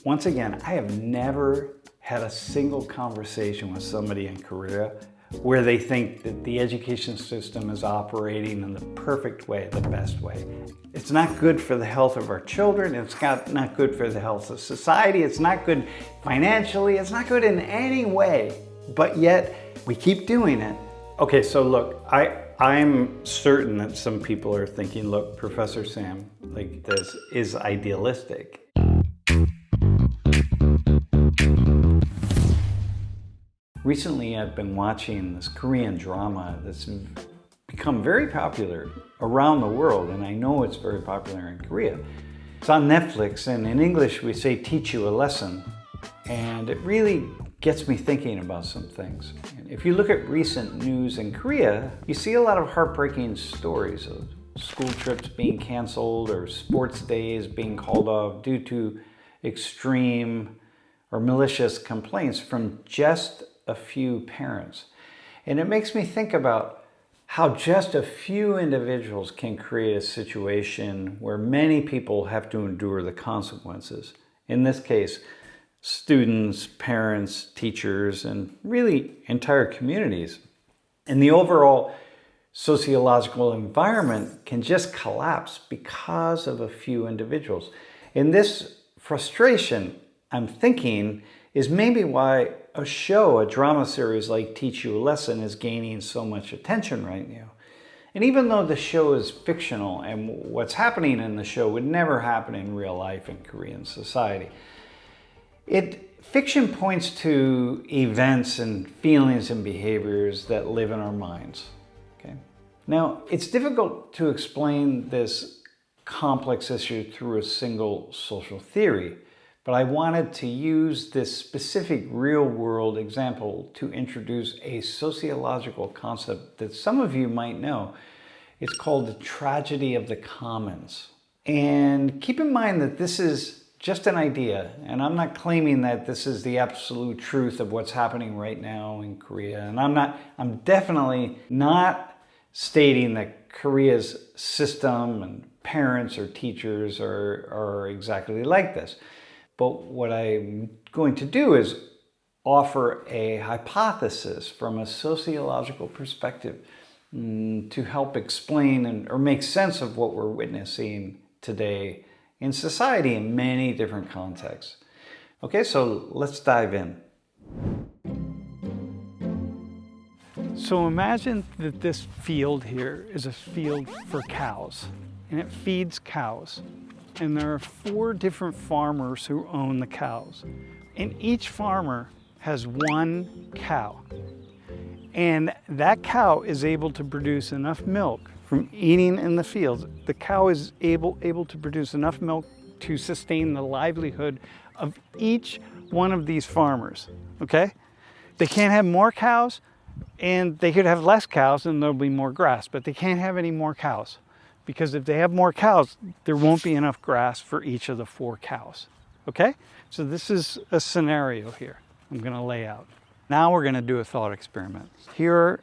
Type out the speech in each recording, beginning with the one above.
Once again, I have never had a single conversation with somebody in Korea where they think that the education system is operating in the perfect way, the best way. It's not good for the health of our children, it's not good for the health of society, it's not good financially, it's not good in any way, but yet we keep doing it. Okay, so look, I'm certain that some people are thinking, look, Professor Sam, like this is idealistic. Recently, I've been watching this Korean drama that's become very popular around the world, and I know it's very popular in Korea. It's on Netflix, and in English we say teach you a lesson, and it really gets me thinking about some things. And if you look at recent news in Korea, you see a lot of heartbreaking stories of school trips being canceled or sports days being called off due to extreme or malicious complaints from just a few parents. And it makes me think about how just a few individuals can create a situation where many people have to endure the consequences. In this case, students, parents, teachers, and really entire communities. And the overall sociological environment can just collapse because of a few individuals. And this frustration, I'm thinking, is maybe why a drama series like Teach You a Lesson is gaining so much attention right now. And even though the show is fictional and what's happening in the show would never happen in real life in Korean society, fiction points to events and feelings and behaviors that live in our minds. Okay? Now, it's difficult to explain this complex issue through a single social theory, but I wanted to use this specific real-world example to introduce a sociological concept that some of you might know. It's called the tragedy of the commons. And keep in mind that this is just an idea, and I'm not claiming that this is the absolute truth of what's happening right now in Korea. And I'm definitely not stating that Korea's system and parents or teachers are exactly like this. But what I'm going to do is offer a hypothesis from a sociological perspective to help explain or make sense of what we're witnessing today in society in many different contexts. Okay, so let's dive in. So imagine that this field here is a field for cows, and it feeds cows. And there are 4 different farmers who own the cows. And each farmer has 1 cow. And that cow is able to produce enough milk from eating in the fields. The cow is able to produce enough milk to sustain the livelihood of each one of these farmers, okay? They can't have more cows, and they could have less cows and there'll be more grass, but they can't have any more cows. Because if they have more cows, there won't be enough grass for each of the 4 cows, okay? So this is a scenario here I'm gonna lay out. Now we're gonna do a thought experiment. Here are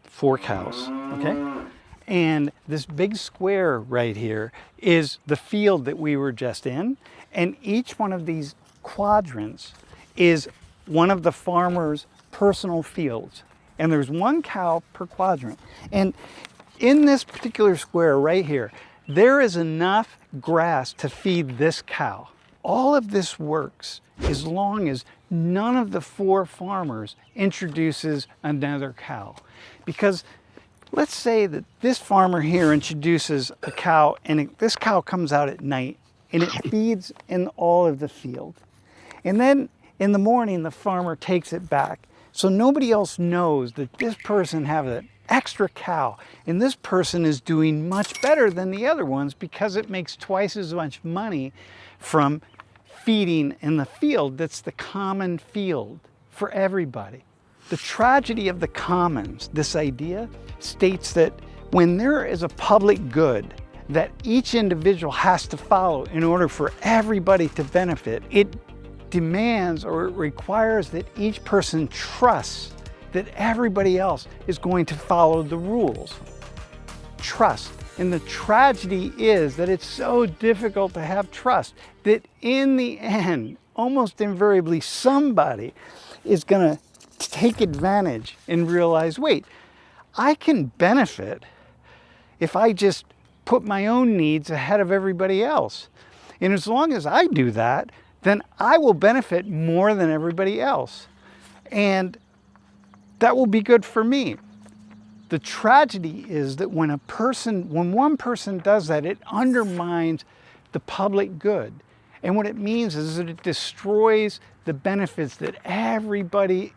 4 cows, okay? And this big square right here is the field that we were just in, and each one of these quadrants is one of the farmer's personal fields. And there's 1 cow per quadrant. And in this particular square right here, there is enough grass to feed this cow. All of this works as long as none of the 4 farmers introduces another cow. Because let's say that this farmer here introduces a cow, and this cow comes out at night and it feeds in all of the field. And then in the morning, the farmer takes it back. So nobody else knows that this person has an extra cow, and this person is doing much better than the other ones because it makes twice as much money from feeding in the field that's the common field for everybody. The tragedy of the commons, this idea, states that when there is a public good that each individual has to follow in order for everybody to benefit, it demands or it requires that each person trusts that everybody else is going to follow the rules. Trust. And the tragedy is that it's so difficult to have trust that in the end, almost invariably, somebody is going to take advantage and realize, wait, I can benefit if I just put my own needs ahead of everybody else. And as long as I do that, then I will benefit more than everybody else. And that will be good for me. The tragedy is that when one person does that, it undermines the public good. And what it means is that it destroys the benefits that everybody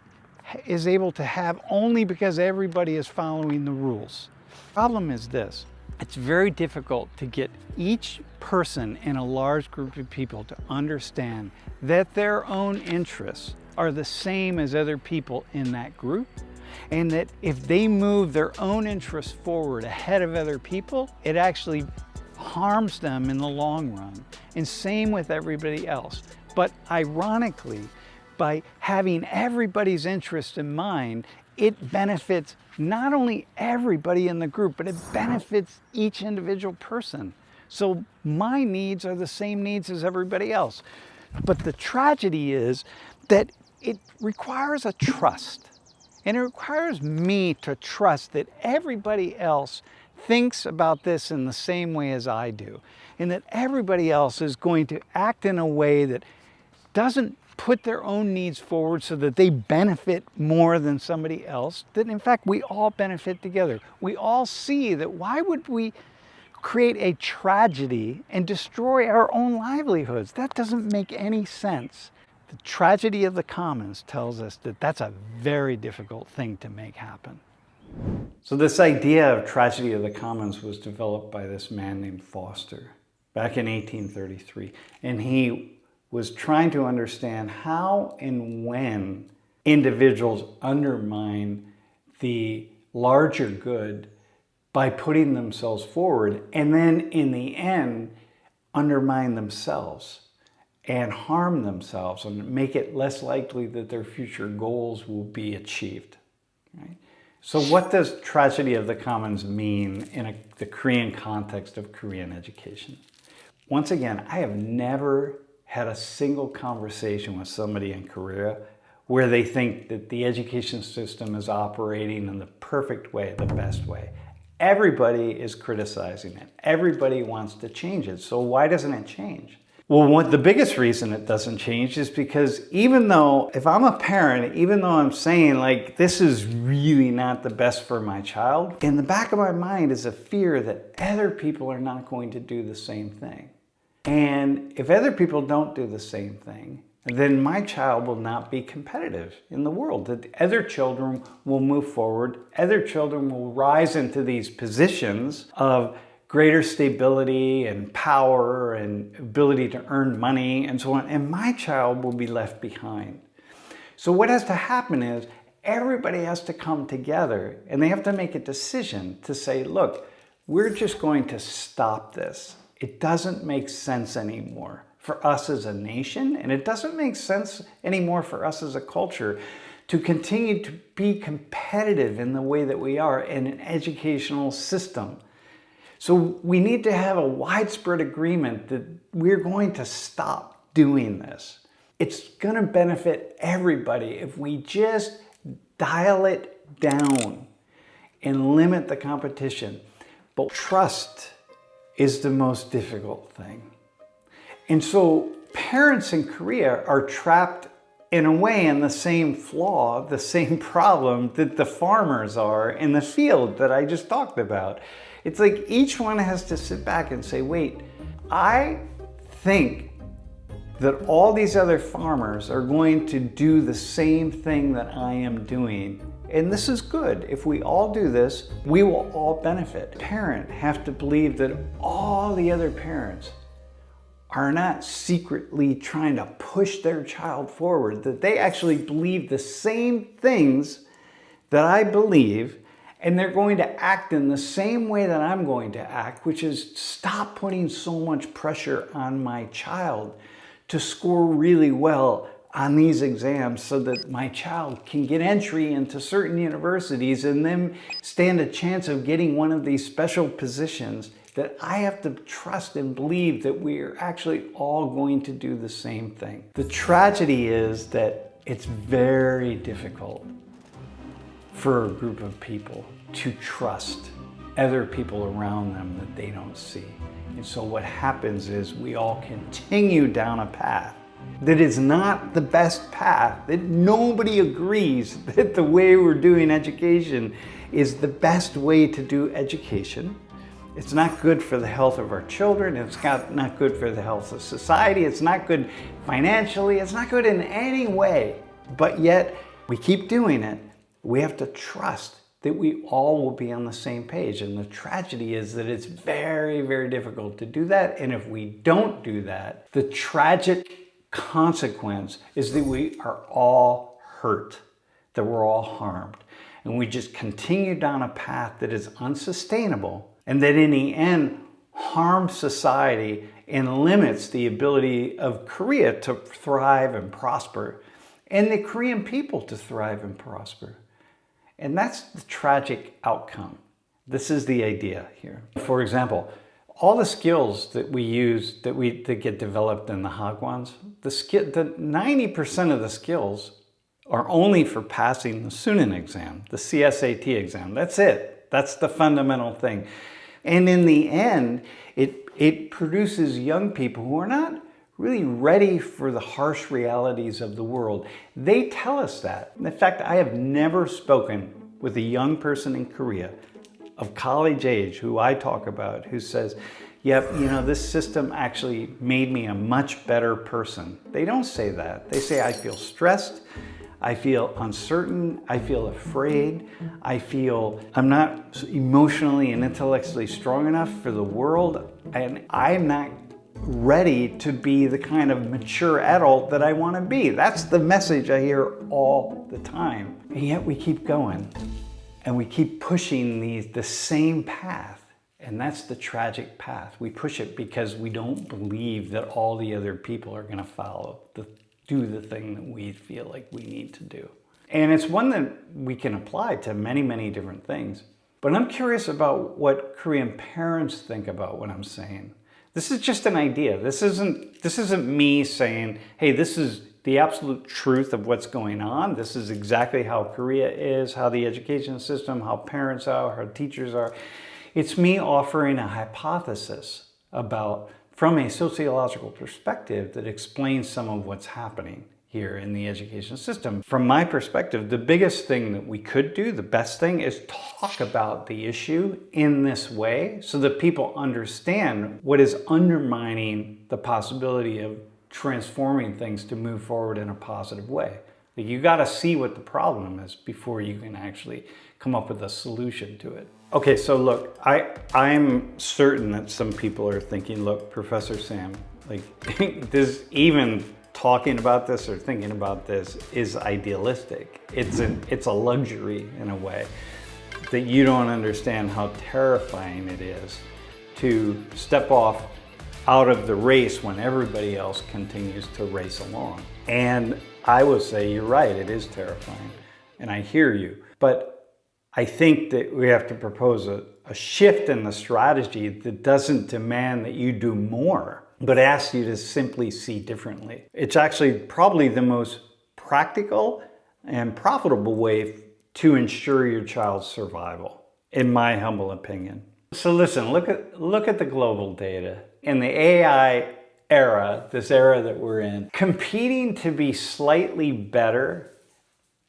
is able to have only because everybody is following the rules. The problem is this: it's very difficult to get each person in a large group of people to understand that their own interests are the same as other people in that group, and that if they move their own interests forward ahead of other people, it actually harms them in the long run. And same with everybody else. But ironically, by having everybody's interest in mind, it benefits not only everybody in the group, but it benefits each individual person. So my needs are the same needs as everybody else. But the tragedy is that it requires a trust. And it requires me to trust that everybody else thinks about this in the same way as I do. And that everybody else is going to act in a way that doesn't put their own needs forward so that they benefit more than somebody else. That in fact, we all benefit together. We all see that why would we create a tragedy and destroy our own livelihoods? That doesn't make any sense. The tragedy of the commons tells us that that's a very difficult thing to make happen. So this idea of tragedy of the commons was developed by this man named Foster back in 1833. And he was trying to understand how and when individuals undermine the larger good by putting themselves forward, and then in the end undermine themselves and harm themselves and make it less likely that their future goals will be achieved. Right? So what does tragedy of the commons mean in the Korean context of Korean education? Once again, I have never had a single conversation with somebody in Korea where they think that the education system is operating in the perfect way, the best way. Everybody is criticizing it. Everybody wants to change it. So why doesn't it change? Well, the biggest reason it doesn't change is because even though, if I'm a parent, even though I'm saying like, this is really not the best for my child, in the back of my mind is a fear that other people are not going to do the same thing. And if other people don't do the same thing, then my child will not be competitive in the world. That other children will move forward, other children will rise into these positions of greater stability and power and ability to earn money and so on, and my child will be left behind. So what has to happen is everybody has to come together and they have to make a decision to say, look, we're just going to stop this. It doesn't make sense anymore for us as a nation, and it doesn't make sense anymore for us as a culture to continue to be competitive in the way that we are in an educational system. So we need to have a widespread agreement that we're going to stop doing this. It's going to benefit everybody if we just dial it down and limit the competition. But trust is the most difficult thing. And so parents in Korea are trapped in a way in the same flaw, the same problem that the farmers are in the field that I just talked about. It's like each one has to sit back and say, wait, I think that all these other farmers are going to do the same thing that I am doing. And this is good. If we all do this, we will all benefit. Parents have to believe that all the other parents are not secretly trying to push their child forward, that they actually believe the same things that I believe, and they're going to act in the same way that I'm going to act, which is stop putting so much pressure on my child to score really well on these exams so that my child can get entry into certain universities and then stand a chance of getting one of these special positions, that I have to trust and believe that we are actually all going to do the same thing. The tragedy is that it's very difficult for a group of people to trust other people around them that they don't see. And so what happens is we all continue down a path that is not the best path, that nobody agrees that the way we're doing education is the best way to do education. It's not good for the health of our children, it's not good for the health of society, it's not good financially, it's not good in any way. But yet, we keep doing it. We have to trust that we all will be on the same page. And the tragedy is that it's very, very difficult to do that. And if we don't do that, the tragic consequence is that we are all hurt, that we're all harmed. And we just continue down a path that is unsustainable and that in the end harms society and limits the ability of Korea to thrive and prosper and the Korean people to thrive and prosper. And that's the tragic outcome. This is the idea here. For example, all the skills that we use, that get developed in the Hagwons, the 90% of the skills are only for passing the Suneung exam, the CSAT exam. That's it. That's the fundamental thing. And in the end, it produces young people who are not really ready for the harsh realities of the world. They tell us that. In fact, I have never spoken with a young person in Korea of college age who I talk about who says, yep, this system actually made me a much better person. They don't say that. They say, I feel stressed, I feel uncertain, I feel afraid, I feel I'm not emotionally and intellectually strong enough for the world, and I'm not ready to be the kind of mature adult that I want to be. That's the message I hear all the time. And yet we keep going and we keep pushing the same path. And that's the tragic path. We push it because we don't believe that all the other people are going to do the thing that we feel like we need to do. And it's one that we can apply to many, many different things. But I'm curious about what Korean parents think about what I'm saying. This is just an idea. This isn't me saying, hey, this is the absolute truth of what's going on. This is exactly how Korea is, how the education system, how parents are, how teachers are. It's me offering a hypothesis from a sociological perspective that explains some of what's happening here in the education system. From my perspective, the biggest thing that we could do, the best thing, is talk about the issue in this way so that people understand what is undermining the possibility of transforming things to move forward in a positive way. You got to see what the problem is before you can actually come up with a solution to it. Okay, so look, I'm certain that some people are thinking, look, Professor Sam, this even talking about this or thinking about this is idealistic. It's a luxury in a way that you don't understand how terrifying it is to step off out of the race when everybody else continues to race along. And I will say you're right, it is terrifying, and I hear you. But I think that we have to propose a shift in the strategy that doesn't demand that you do more, but asks you to simply see differently. It's actually probably the most practical and profitable way to ensure your child's survival, in my humble opinion. So listen, look at the global data. In the AI era, this era that we're in, competing to be slightly better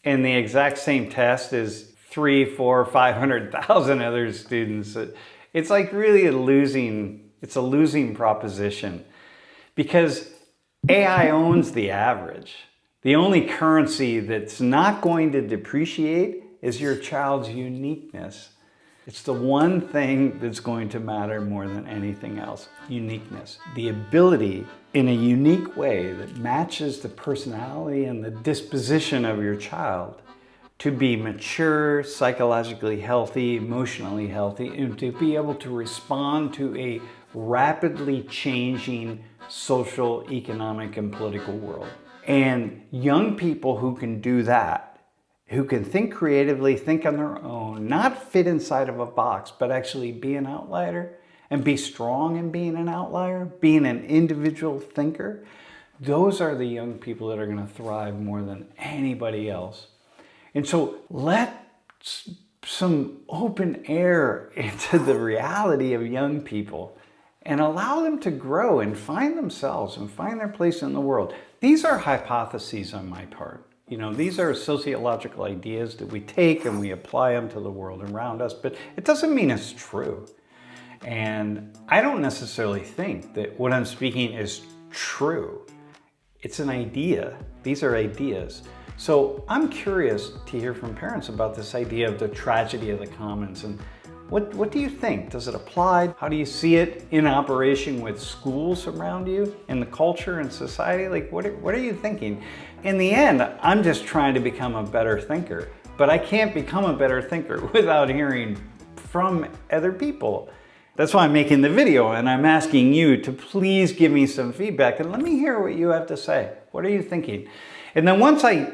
in the exact same test as 300,000, 400,000, 500,000 other students, it's like really a losing proposition, because AI owns the average. The only currency that's not going to depreciate is your child's uniqueness. It's the one thing that's going to matter more than anything else, uniqueness. The ability in a unique way that matches the personality and the disposition of your child to be mature, psychologically healthy, emotionally healthy, and to be able to respond to a rapidly changing social, economic, and political world. And young people who can do that, who can think creatively, think on their own, not fit inside of a box, but actually be an outlier and be strong in being an outlier, being an individual thinker, those are the young people that are going to thrive more than anybody else. And so let some open air into the reality of young people and allow them to grow and find themselves and find their place in the world. These are hypotheses on my part. You know, these are sociological ideas that we take and we apply them to the world around us, but it doesn't mean it's true. And I don't necessarily think that what I'm speaking is true. It's an idea. These are ideas. So I'm curious to hear from parents about this idea of the tragedy of the commons. And what do you think? Does it apply? How do you see it in operation with schools around you and the culture and society? Like, what are you thinking? In the end, I'm just trying to become a better thinker. But I can't become a better thinker without hearing from other people. That's why I'm making the video, and I'm asking you to please give me some feedback and let me hear what you have to say. What are you thinking? And then once I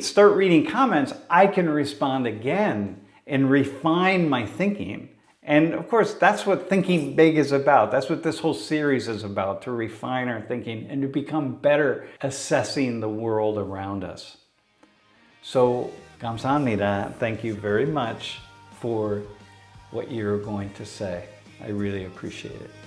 start reading comments, I can respond again and refine my thinking. And of course, that's what Thinking Big is about. That's what this whole series is about, to refine our thinking and to become better assessing the world around us. So, 감사합니다. Thank you very much for what you're going to say. I really appreciate it.